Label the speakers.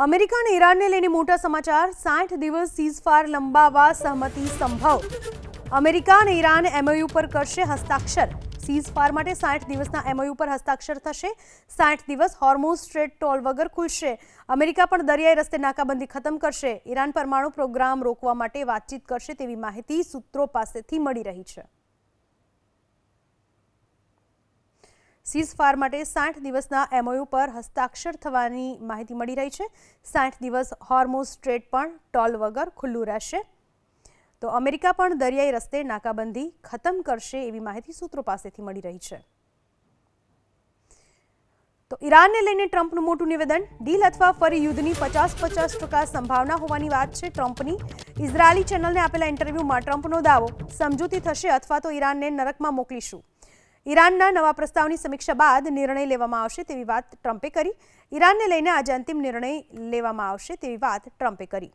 Speaker 1: America અને ઈરાનને લઈને મોટા સમાચાર। 60 દિવસ સીઝફાયર લંબાવવા સહમતિ સંભવ। અમેરિકા અને ઈરાન એમઓયુ પર કરશે હસ્તાક્ષર। સીઝફાયર માટે 60 દિવસના એમઓયુ પર હસ્તાક્ષર થશે। 60 દિવસ હોર્મુઝ સ્ટ્રેટ ટોલ વગર ખુલશે। અમેરિકા પણ દરિયાઈ રસ્તે નાકાબંધી ખતમ કરશે। ઈરાન પરમાણુ પ્રોગ્રામ રોકવા માટે વાતચીત કરશે તેવી માહિતી સૂત્રો પાસેથી મળી રહી છે। સીઝફાયર માટે 60 દિવસના એમઓયુ પર હસ્તાક્ષર થવાની માહિતી મળી રહી છે। 60 દિવસ હોર્મુઝ સ્ટ્રેટ પણ ટોલ વગર ખુલ્લું રહેશે। તો અમેરિકા પણ દરિયાઈ રસ્તે નાકાબંધી ખતમ કરશે એવી માહિતી સૂત્રો પાસેથી મળી રહી છે। તો ઈરાનને લઈને ટ્રમ્પનું મોટું નિવેદન। ડીલ અથવા ફરી યુદ્ધની 50% સંભાવના હોવાની વાત છે ટ્રમ્પની। ઇઝરાયેલી ચેનલને આપેલા ઇન્ટરવ્યુમાં ટ્રમ્પનો દાવો, સમજૂતી થશે અથવા તો ઈરાનને નરકમાં મોકલીશું। ઈરાનના નવા પ્રસ્તાવની સમીક્ષા બાદ નિર્ણય લેવામાં આવશે તેવી વાત ટ્રમ્પે કરી। ઈરાનને લઈને આજે અંતિમ નિર્ણય લેવામાં આવશે તેવી વાત ટ્રમ્પે કરી।